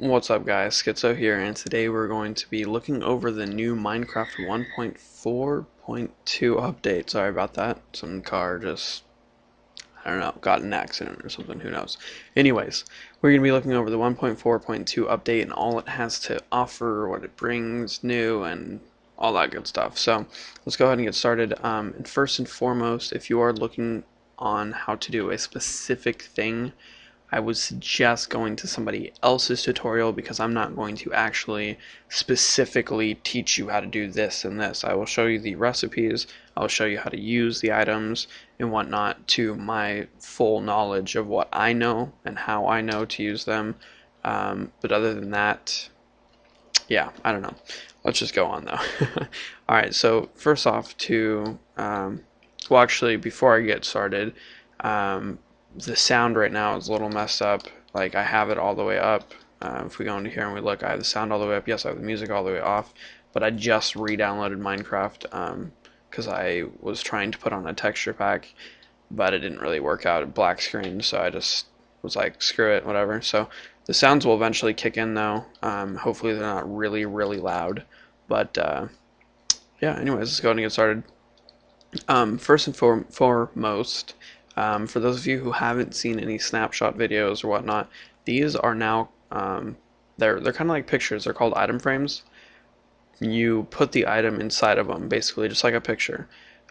What's up guys, Schizo here, and today we're going to be looking over the new Minecraft 1.4.2 update. Sorry about that, some car just, I don't know, got in an accident or something, who knows. Anyways, we're going to be looking over the 1.4.2 update and all it has to offer, what it brings new, and all that good stuff. So let's go ahead and get started. And first and foremost, if you are looking on how to do a specific thing, I would suggest going to somebody else's tutorial because I'm not going to actually specifically teach you how to do this and this. I will show you the recipes, I'll show you how to use the items and whatnot to my full knowledge of what I know and how I know to use them. But other than that, yeah, I don't know. Let's just go on though. Alright, so first off well actually before I get started, the sound right now is a little messed up. Like I have it all the way up. If we go into here and we look, I have the sound all the way up. Yes, I have the music all the way off. But I just re-downloaded Minecraft because I was trying to put on a texture pack, but it didn't really work out. It black screen, so I just was like, screw it, whatever. So the sounds will eventually kick in though. Hopefully they're not really, really loud. But yeah, anyways, let's go ahead and get started. First and foremost, for those of you who haven't seen any snapshot videos or whatnot, these are now they're kind of like pictures. They're called item frames. You put the item inside of them, basically just like a picture.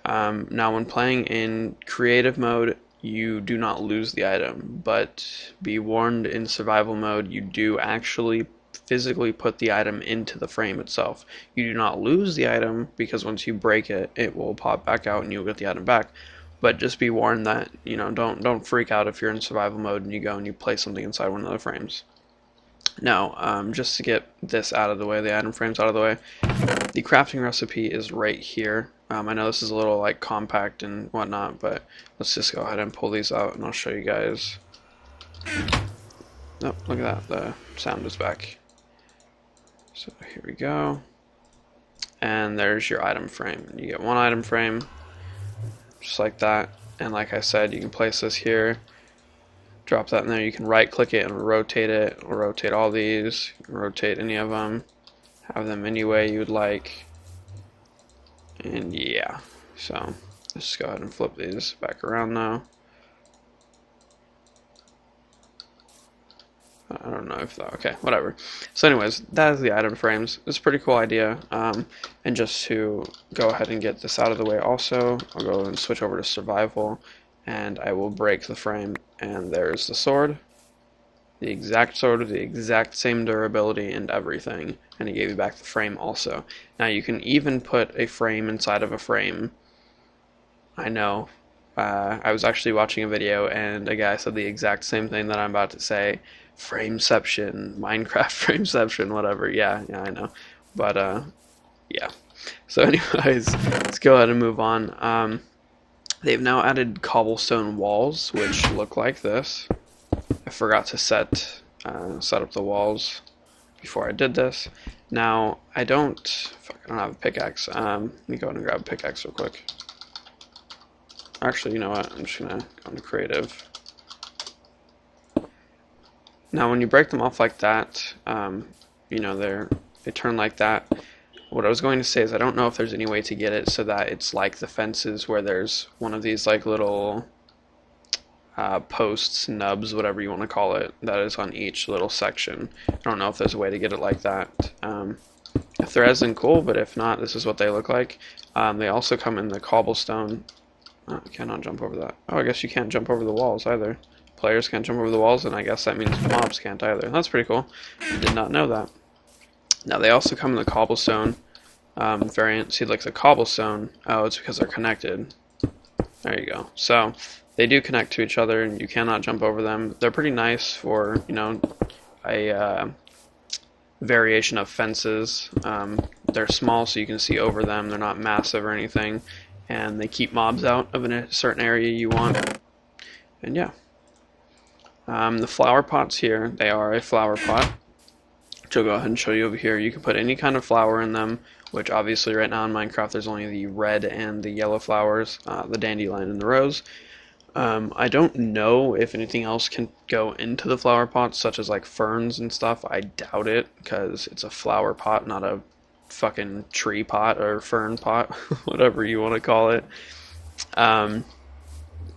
Now, when playing in creative mode, you do not lose the item, but be warned, in survival mode, you do actually physically put the item into the frame itself. You do not lose the item because once you break it, it will pop back out and you'll get the item back. But just be warned that, you know, don't freak out if you're in survival mode and you go and you place something inside one of the frames. Now, just to get this out of the way, the item frames out of the way, the crafting recipe is right here. I know this is a little like compact and whatnot, but let's just go ahead and pull these out and I'll show you guys. Oh, look at that, the sound is back. So here we go. And there's your item frame. You get one item frame, just like that, and like I said, you can place this here, drop that in there. You can right click it and rotate it. It'll rotate all these. You can rotate any of them, have them any way you would like, and yeah. So let's just go ahead and flip these back around now. I don't know if that, okay, whatever. So anyways, that is the item frames. It's a pretty cool idea. And just to go ahead and get this out of the way also, I'll go and switch over to survival and I will break the frame, and there's the sword. The exact sword with the exact same durability and everything, and it gave you back the frame also. Now you can even put a frame inside of a frame. I know. I was actually watching a video and a guy said the exact same thing that I'm about to say. Frameception, Minecraft frameception, whatever. Yeah, I know. But yeah. So anyways, let's go ahead and move on. They've now added cobblestone walls, which look like this. I forgot to set up the walls before I did this. Now I don't have a pickaxe. Let me go ahead and grab a pickaxe real quick. Actually, you know what? I'm just gonna go into creative. Now, when you break them off like that, you know, they turn like that. What I was going to say is I don't know if there's any way to get it so that it's like the fences where there's one of these like little posts, nubs, whatever you want to call it, that is on each little section. I don't know if there's a way to get it like that. If there is, then cool, but if not, this is what they look like. They also come in the cobblestone. Oh, you cannot jump over that. Oh, I guess you can't jump over the walls either. Players can't jump over the walls, and I guess that means mobs can't either. That's pretty cool. I did not know that. Now, they also come in the cobblestone variant. See, like the cobblestone, oh, it's because they're connected. There you go. So, they do connect to each other, and you cannot jump over them. They're pretty nice for, you know, a variation of fences. They're small, so you can see over them. They're not massive or anything. And they keep mobs out of a certain area you want. And yeah. The flower pots here, they are a flower pot, which I'll go ahead and show you over here. You can put any kind of flower in them, which obviously right now in Minecraft there's only the red and the yellow flowers, the dandelion and the rose. I don't know if anything else can go into the flower pots, such as like ferns and stuff. I doubt it, because it's a flower pot, not a fucking tree pot or fern pot, whatever you want to call it. Um,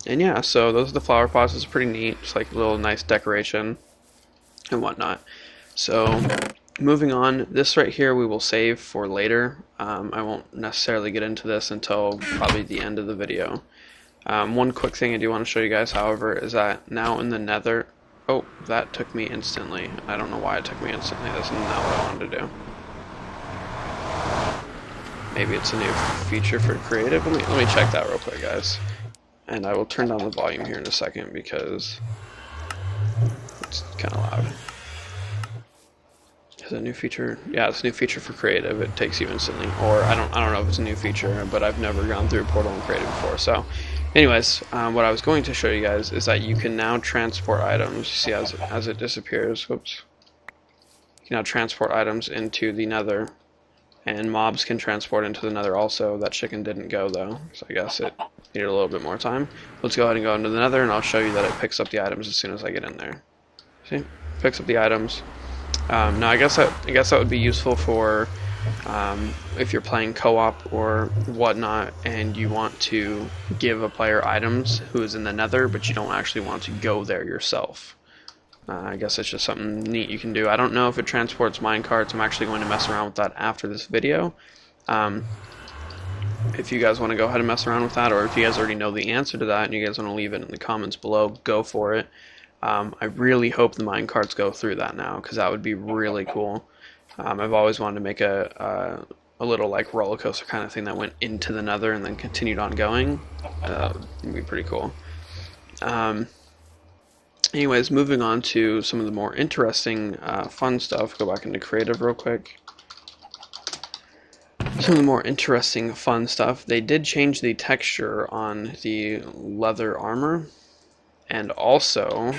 and yeah, so those are the flower pots. It's pretty neat. It's like a little nice decoration and whatnot. So moving on, this right here we will save for later. I won't necessarily get into this until probably the end of the video. One quick thing I do want to show you guys, however, is that now in the nether... Oh, that took me instantly. I don't know why it took me instantly. That's not what I wanted to do. Maybe it's a new feature for creative. Let me check that real quick, guys. And I will turn down the volume here in a second because it's kind of loud. Is it a new feature? Yeah, it's a new feature for creative. It takes you instantly. Or I don't know if it's a new feature, but I've never gone through Portal and creative before. So, anyways, what I was going to show you guys is that you can now transport items. You see, as it disappears, whoops. You can now transport items into the nether, and mobs can transport into the nether also. That chicken didn't go though, so I guess it needed a little bit more time. Let's go ahead and go into the nether, and I'll show you that it picks up the items as soon as I get in there. See, picks up the items. Now I guess that would be useful for if you're playing co-op or whatnot, and you want to give a player items who is in the nether, but you don't actually want to go there yourself. I guess it's just something neat you can do. I don't know if it transports minecarts. I'm actually going to mess around with that after this video. If you guys want to go ahead and mess around with that, or if you guys already know the answer to that and you guys want to leave it in the comments below, go for it. I really hope the minecarts go through that now, because that would be really cool. I've always wanted to make a little like roller coaster kind of thing that went into the nether and then continued on going. It'd be pretty cool. Anyways, moving on to some of the more interesting, fun stuff. Go back into creative real quick. Some of the more interesting, fun stuff. They did change the texture on the leather armor. And also,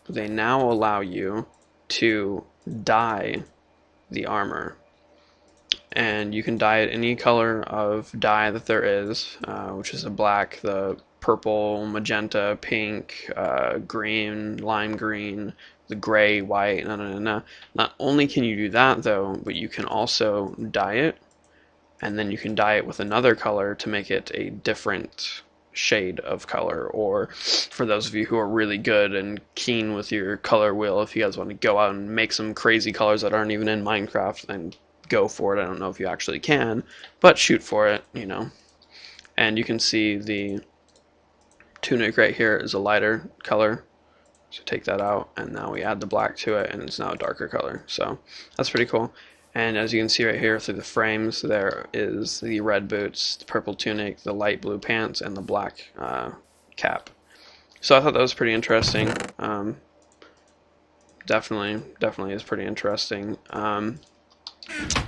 they now allow you to dye the armor. And you can dye it any color of dye that there is, which is the black, the purple, magenta, pink, green, lime green, the gray, white, Not only can you do that though, but you can also dye it, and then you can dye it with another color to make it a different shade of color. Or for those of you who are really good and keen with your color wheel, if you guys want to go out and make some crazy colors that aren't even in Minecraft, then go for it. I don't know if you actually can, but shoot for it, you know. And you can see the tunic right here is a lighter color, so take that out, and now we add the black to it, and it's now a darker color. So that's pretty cool. And as you can see right here through the frames, there is the red boots, the purple tunic, the light blue pants, and the black cap. So I thought that was pretty interesting. Definitely is pretty interesting.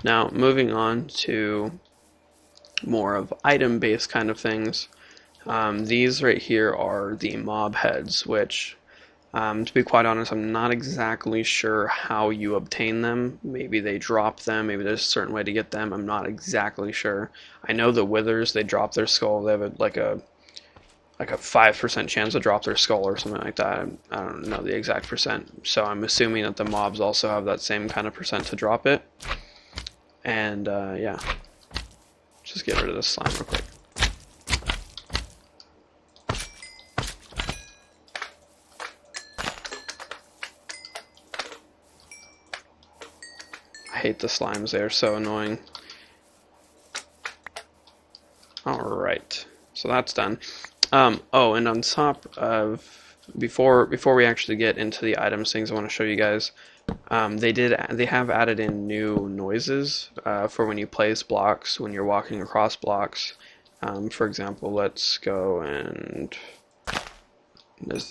Now moving on to more of item-based kind of things. These right here are the mob heads, which, to be quite honest, I'm not exactly sure how you obtain them. Maybe they drop them, maybe there's a certain way to get them, I'm not exactly sure. I know the withers, they drop their skull, they have like a 5% chance to drop their skull or something like that. I don't know the exact percent, so I'm assuming that the mobs also have that same kind of percent to drop it. And yeah, just get rid of this slime real quick. I hate the slimes, they are so annoying. Alright, so that's done. Oh, and on top of, before we actually get into the items things, I want to show you guys, they have added in new noises for when you place blocks, when you're walking across blocks. For example, let's go and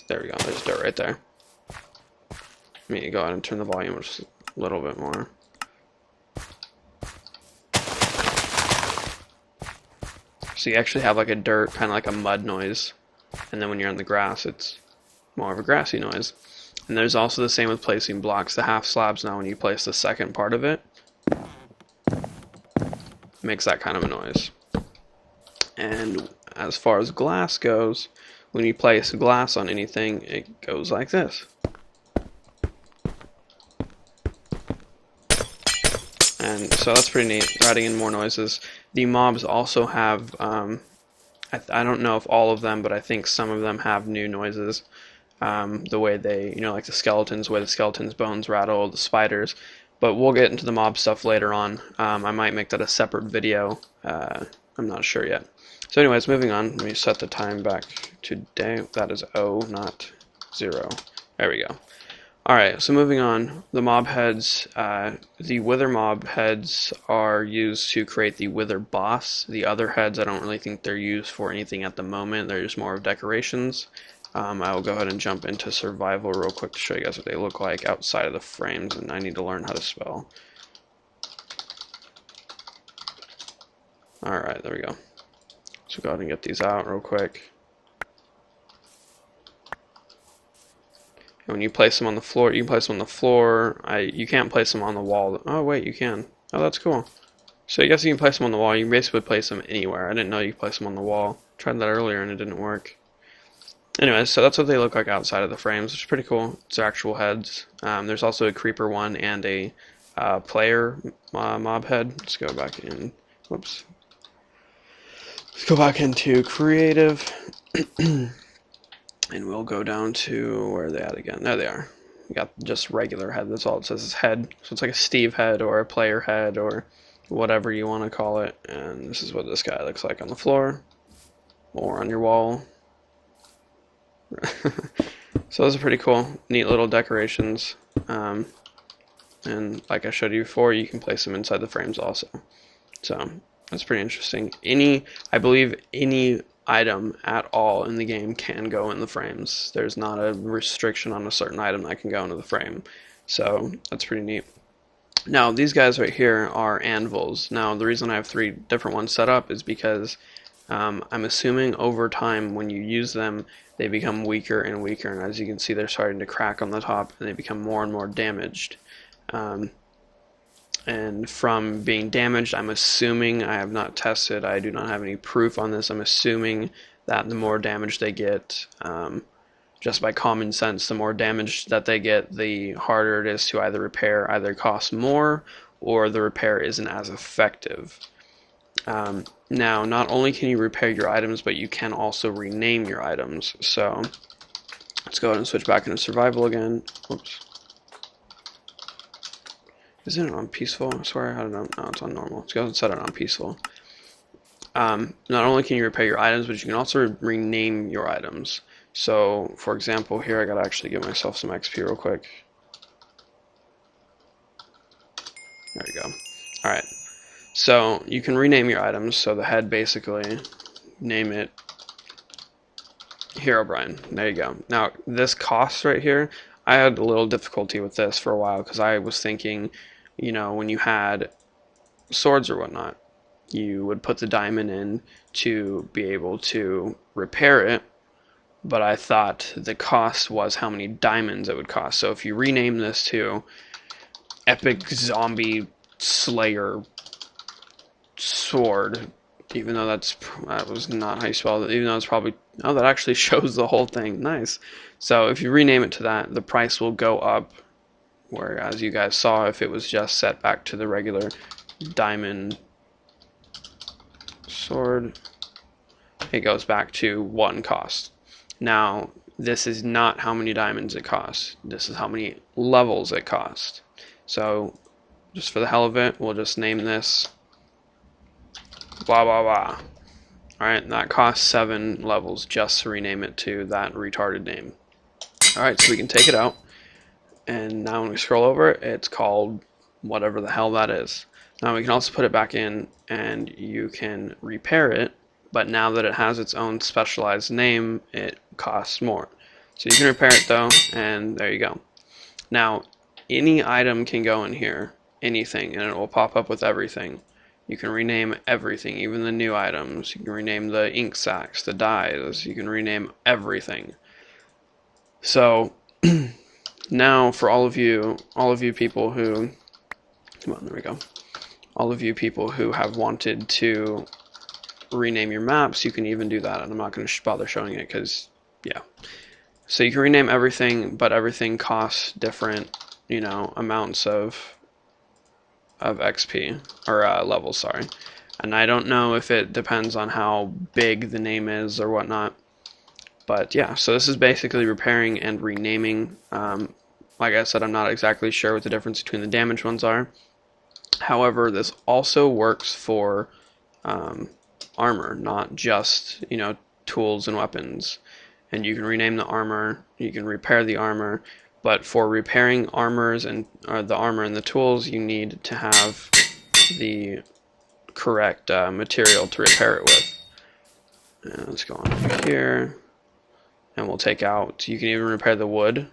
there we go, there's dirt right there. Let me go ahead and turn the volume just a little bit more. So you actually have like a dirt, kind of like a mud noise, and then when you're on the grass, it's more of a grassy noise. And there's also the same with placing blocks. The half slabs now, when you place the second part of it, makes that kind of a noise. And as far as glass goes, when you place glass on anything, it goes like this. And so that's pretty neat, adding in more noises. The mobs also have, I don't know if all of them, but I think some of them have new noises. The way they, like the skeletons, the way the skeletons' bones rattle, the spiders. But we'll get into the mob stuff later on. I might make that a separate video. I'm not sure yet. So anyways, moving on. Let me set the time back to day. That is O, not 0. There we go. Alright, so moving on. The mob heads, the wither mob heads are used to create the wither boss. The other heads, I don't really think they're used for anything at the moment. They're just more of decorations. I will go ahead and jump into survival real quick to show you guys what they look like outside of the frames, and I need to learn how to spell. Alright, there we go. So go ahead and get these out real quick. And when you place them on the floor, you can place them on the floor. You can't place them on the wall. Oh wait, you can. Oh, that's cool. So I guess you can place them on the wall. You can basically place them anywhere. I didn't know you could place them on the wall. Tried that earlier and it didn't work. Anyways, so that's what they look like outside of the frames, which is pretty cool. It's their actual heads. There's also a creeper one and a player mob head. Let's go back in. Whoops. Let's go back into creative. And we'll go down to, where are they at again? There they are. We got just regular head. That's all it says is head. So it's like a Steve head or a player head or whatever you want to call it. And this is what this guy looks like on the floor or on your wall. So those are pretty cool, neat little decorations, and like I showed you before, you can place them inside the frames also. So that's pretty interesting. I believe any item at all in the game can go in the frames. There's not a restriction on a certain item that can go into the frame. So that's pretty neat. Now these guys right here are anvils. Now the reason I have 3 different ones set up is because I'm assuming over time when you use them they become weaker and weaker, and as you can see they're starting to crack on the top and they become more and more damaged. And from being damaged, I'm assuming, I have not tested, I do not have any proof on this, I'm assuming that the more damage they get, just by common sense, the more damage that they get, the harder it is to either repair, either costs more or the repair isn't as effective. Now, not only can you repair your items, but you can also rename your items. So, let's go ahead and switch back into survival again. Whoops. Isn't it on peaceful? I swear I had it on. No, it's on normal. Let's go ahead and set it on peaceful. Not only can you repair your items, but you can also rename your items. So, for example, here I gotta actually give myself some XP real quick. There we go. Alright. So you can rename your items. So the head, basically, name it Herobrine. There you go. Now this cost right here, I had a little difficulty with this for a while because I was thinking, when you had swords or whatnot, you would put the diamond in to be able to repair it, but I thought the cost was how many diamonds it would cost. So if you rename this to Epic Zombie Slayer Sword, even though that was not how you spell it, even though it's probably, oh, that actually shows the whole thing. Nice. So if you rename it to that, the price will go up, whereas you guys saw if it was just set back to the regular diamond sword, it goes back to 1 cost. Now this is not how many diamonds it costs, this is how many levels it costs. So just for the hell of it, we'll just name this blah blah blah. Alright, that costs 7 levels just to rename it to that retarded name. Alright, so we can take it out, and now when we scroll over it, it's called whatever the hell that is. Now we can also put it back in and you can repair it, but now that it has its own specialized name, it costs more. So you can repair it though, and there you go. Now any item can go in here, anything, and it will pop up with everything. You can rename everything, even the new items. You can rename the ink sacs, the dyes. You can rename everything. So now for all of you people who, come on, there we go. All of you people who have wanted to rename your maps, you can even do that. And I'm not going to bother showing it because Yeah. So you can rename everything, but everything costs different, amounts of XP or levels. Sorry, and I don't know if it depends on how big the name is or whatnot. But yeah, so this is basically repairing and renaming. Like I said, I'm not exactly sure what the difference between the damaged ones are. However, this also works for armor, not just tools and weapons. And you can rename the armor, you can repair the armor, but for repairing armors and the armor and the tools, you need to have the correct material to repair it with. And let's go on over here, and we'll take out. You can even repair the wood.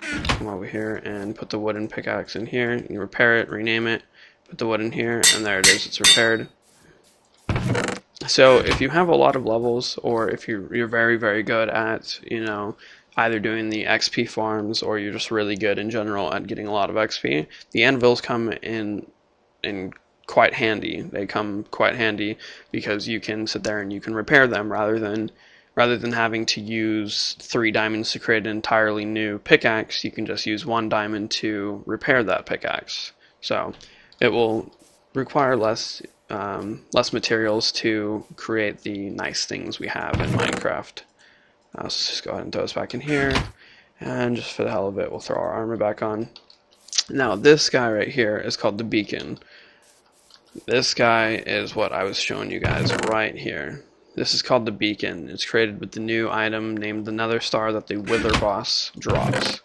Come over here and put the wooden pickaxe in here. You can repair it, rename it, put the wood in here, and there it is. It's repaired. So if you have a lot of levels, or if you're very, very good at, either doing the XP farms, or you're just really good in general at getting a lot of XP, the anvils come in quite handy. They come quite handy because you can sit there and you can repair them rather than having to use 3 diamonds to create an entirely new pickaxe. You can just use 1 diamond to repair that pickaxe. So it will require less materials to create the nice things we have in Minecraft. Let's just go ahead and throw this back in here, and just for the hell of it, we'll throw our armor back on. Now this guy right here is called the beacon. This guy is what I was showing you guys right here. This is called the beacon. It's created with the new item named the Nether Star that the Wither boss drops.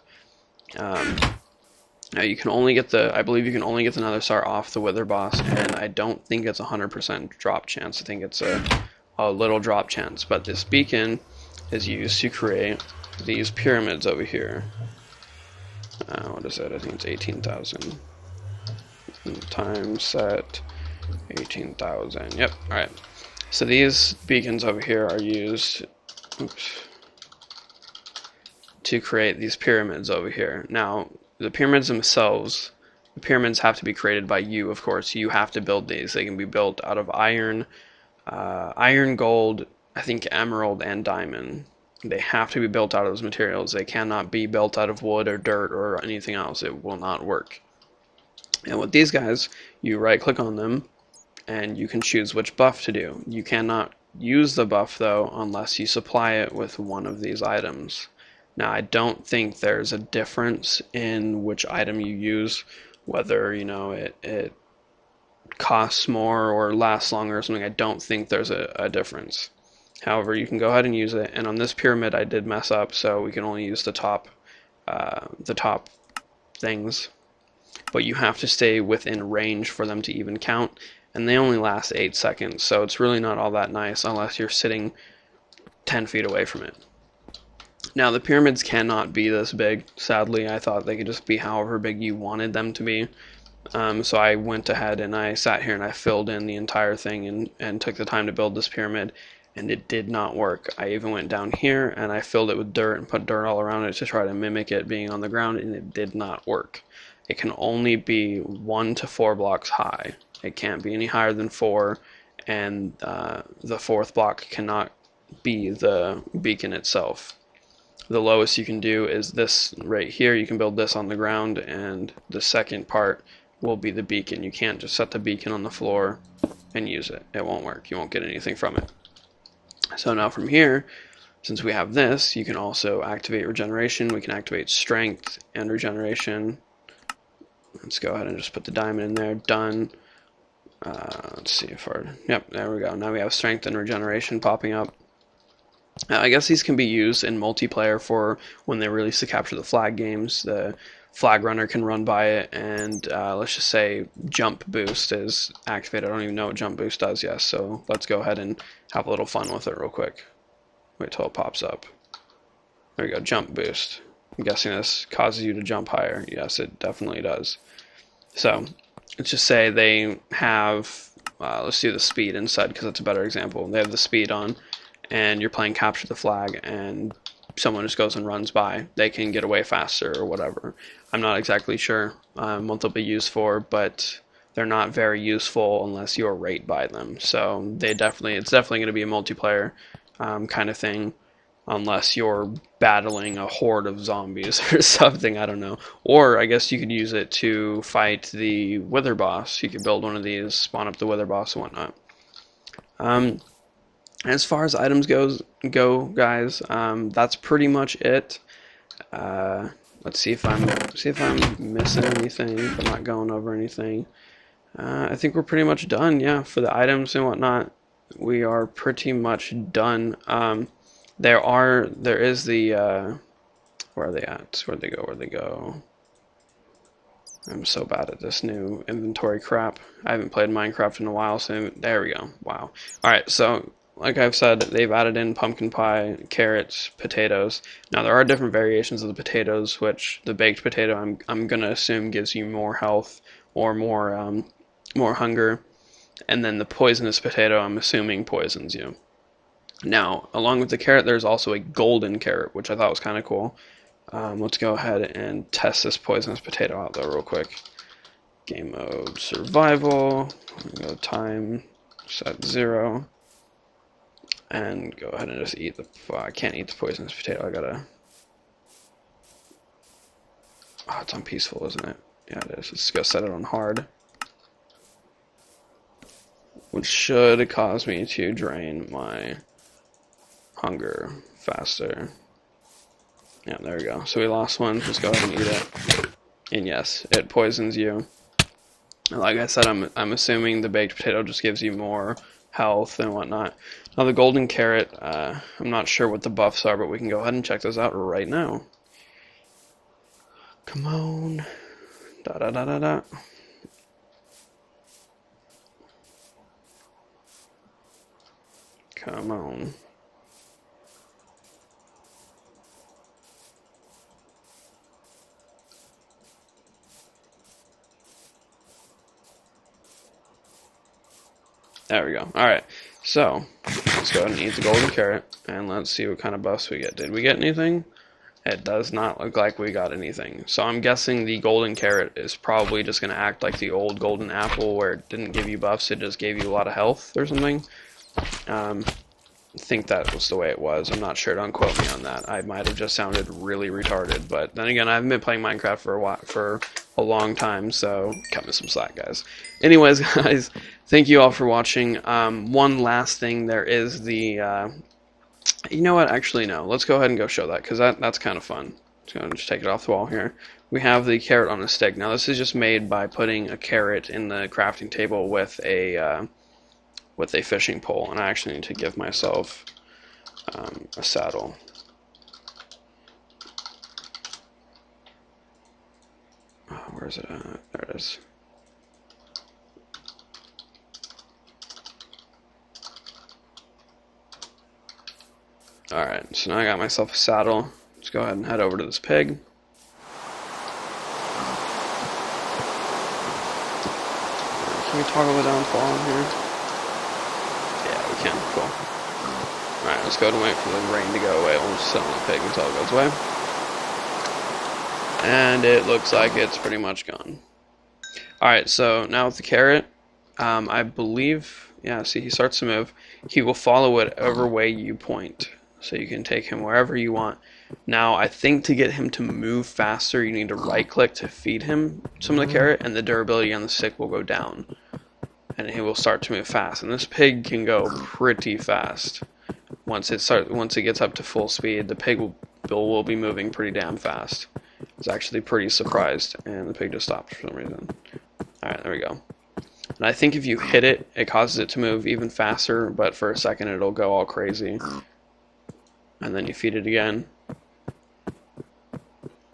Now you can only get I believe you can only get the Nether Star off the Wither boss, and I don't think it's 100% drop chance. I think it's a little drop chance, but this beacon is used to create these pyramids over here. What is it? I think it's 18,000 times set 18,000. Yep. All right. So these beacons over here are used to create these pyramids over here. Now, the pyramids themselves, the pyramids have to be created by you, of course. You have to build these. They can be built out of iron, gold, I think emerald, and diamond. They have to be built out of those materials. They cannot be built out of wood or dirt or anything else. It will not work. And with these guys, you right-click on them, and you can choose which buff to do. You cannot use the buff, though, unless you supply it with one of these items. Now, I don't think there's a difference in which item you use, whether, it costs more or lasts longer or something. I don't think there's a difference. However, you can go ahead and use it, and on this pyramid I did mess up, so we can only use the top things. But you have to stay within range for them to even count, and they only last 8 seconds, so it's really not all that nice unless you're sitting 10 feet away from it. Now, the pyramids cannot be this big, sadly. I thought they could just be however big you wanted them to be. So I went ahead and I sat here and I filled in the entire thing and took the time to build this pyramid, and it did not work. I even went down here and I filled it with dirt and put dirt all around it to try to mimic it being on the ground, and it did not work. It can only be 1 to 4 blocks high. It can't be any higher than 4, and the 4th block cannot be the beacon itself. The lowest you can do is this right here. You can build this on the ground, and the second part will be the beacon. You can't just set the beacon on the floor and use it. It won't work. You won't get anything from it. So now from here, since we have this, you can also activate regeneration. We can activate strength and regeneration. Let's go ahead and just put the diamond in there. Done. Let's see if yep, there we go. Now we have strength and regeneration popping up. I guess these can be used in multiplayer for when they release the Capture the Flag games. The flag runner can run by it, and let's just say jump boost is activated. I don't even know what jump boost does yet, so let's go ahead and have a little fun with it real quick. Wait till it pops up. There we go, jump boost. I'm guessing this causes you to jump higher. Yes, it definitely does. So let's just say they have, let's do the speed instead because that's a better example. They have the speed on, and you're playing Capture the Flag, and someone just goes and runs by. They can get away faster or whatever. I'm not exactly sure what they'll be used for, but they're not very useful unless you're right by them. So it's definitely going to be a multiplayer kind of thing. unless you're battling a horde of zombies or something, I don't know. Or I guess you could use it to fight the wither boss. You could build one of these, spawn up the wither boss and whatnot. As far as items go, guys, that's pretty much it. Let's see if I'm missing anything, if I'm not going over anything. I think we're pretty much done, yeah, for the items and whatnot. We are pretty much done. There is the, where are they at? Where'd they go? I'm so bad at this new inventory crap. I haven't played Minecraft in a while, so there we go. Wow. Alright, so, like I've said, they've added in pumpkin pie, carrots, potatoes. Now, there are different variations of the potatoes, which the baked potato, I'm gonna assume, gives you more health or more hunger. And then the poisonous potato, I'm assuming, poisons you. Now, along with the carrot, there's also a golden carrot, which I thought was kind of cool. Let's go ahead and test this poisonous potato out, though, real quick. Game mode, survival. Go time, set 0. And go ahead and just eat the... I can't eat the poisonous potato, I gotta... Oh, it's on peaceful, isn't it? Yeah, it is. Let's go set it on hard. Which should cause me to drain my hunger faster. Yeah, there we go. So we lost one. Just go ahead and eat it. And yes, it poisons you. And like I said, I'm assuming the baked potato just gives you more health and whatnot. Now the golden carrot, I'm not sure what the buffs are, but we can go ahead and check those out right now. Come on. Da da da da da. Come on. There we go. Alright, so let's go ahead and eat the golden carrot, and let's see what kind of buffs we get. Did we get anything? It does not look like we got anything. So I'm guessing the golden carrot is probably just going to act like the old golden apple where it didn't give you buffs, it just gave you a lot of health or something. I think that was the way it was. I'm not sure. Don't quote me on that. I might have just sounded really retarded. But then again, I haven't been playing Minecraft for a long time, so cut me some slack, guys. Anyways, guys, thank you all for watching. One last thing, there is the... you know what? Actually, no. Let's go ahead and go show that, because that's kind of fun. So I'm just take it off the wall here. We have the carrot on a stick. Now, this is just made by putting a carrot in the crafting table with a fishing pole, and I actually need to give myself a saddle. Oh, where is it at? There it is. Alright, so now I got myself a saddle. Let's go ahead and head over to this pig. Can we toggle the down to on here? Yeah, we can. Cool. Alright, let's go ahead and wait for the rain to go away. We'll just sit on the pig until it goes away. And it looks like it's pretty much gone. Alright, so now with the carrot, I believe, yeah, see, he starts to move. He will follow whatever way you point. So you can take him wherever you want. Now, I think to get him to move faster, you need to right-click to feed him some of the carrot, and the durability on the stick will go down. And he will start to move fast. And this pig can go pretty fast. Once it gets up to full speed, the pig will be moving pretty damn fast. I was actually pretty surprised, and the pig just stopped for some reason. Alright, there we go. And I think if you hit it, it causes it to move even faster, but for a second it'll go all crazy. And then you feed it again,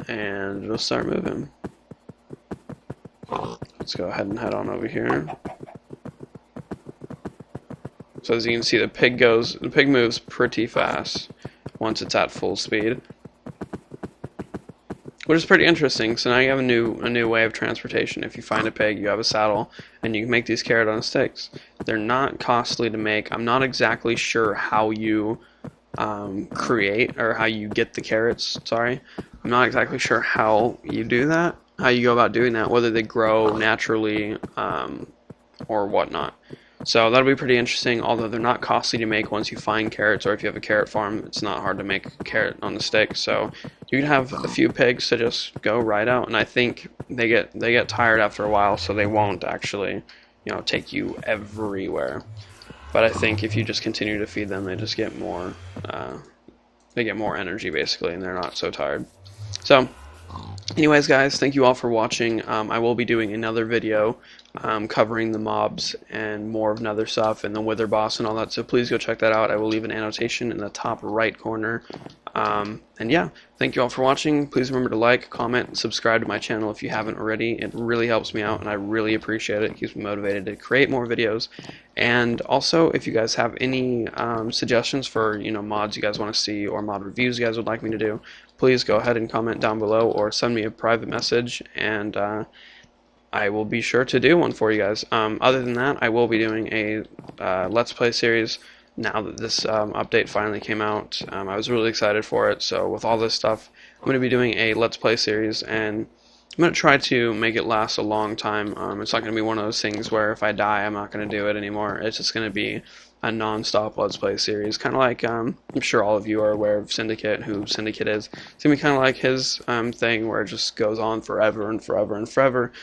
and it'll start moving. Let's go ahead and head on over here. So as you can see, the pig moves pretty fast once it's at full speed, which is pretty interesting. So now you have a new way of transportation. If you find a pig, you have a saddle, and you can make these carrot on sticks. They're not costly to make. I'm not exactly sure how you create, or how you get the carrots, sorry. I'm not exactly sure how you do that, how you go about doing that, whether they grow naturally or whatnot. So that'll be pretty interesting, although they're not costly to make once you find carrots, or if you have a carrot farm, it's not hard to make a carrot on the stick. So you can have a few pigs to just go right out, and I think they get tired after a while, so they won't actually, take you everywhere. But I think if you just continue to feed them, they just get more, they get more energy basically, and they're not so tired. So anyways, guys, thank you all for watching. I will be doing another video covering the mobs and more of another stuff and the wither boss and all that, so please go check that out. I will leave an annotation in the top right corner. And yeah, thank you all for watching. Please remember to like, comment, and subscribe to my channel if you haven't already. It really helps me out, and I really appreciate it. It keeps me motivated to create more videos. And also, if you guys have any suggestions for mods you guys want to see or mod reviews you guys would like me to do, please go ahead and comment down below or send me a private message, and I will be sure to do one for you guys. Other than that, I will be doing a Let's Play series now that this update finally came out. I was really excited for it, so with all this stuff, I'm going to be doing a Let's Play series, and I'm going to try to make it last a long time. It's not going to be one of those things where if I die, I'm not going to do it anymore. It's just going to be a non-stop Let's Play series, kind of like, I'm sure all of you are aware of Syndicate, who Syndicate is. It's going to be kind of like his thing, where it just goes on forever and forever and forever.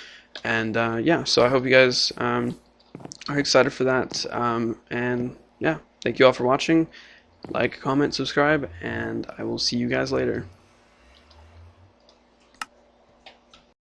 And yeah, so I hope you guys are excited for that. And yeah, thank you all for watching. Like, comment, subscribe, and I will see you guys later.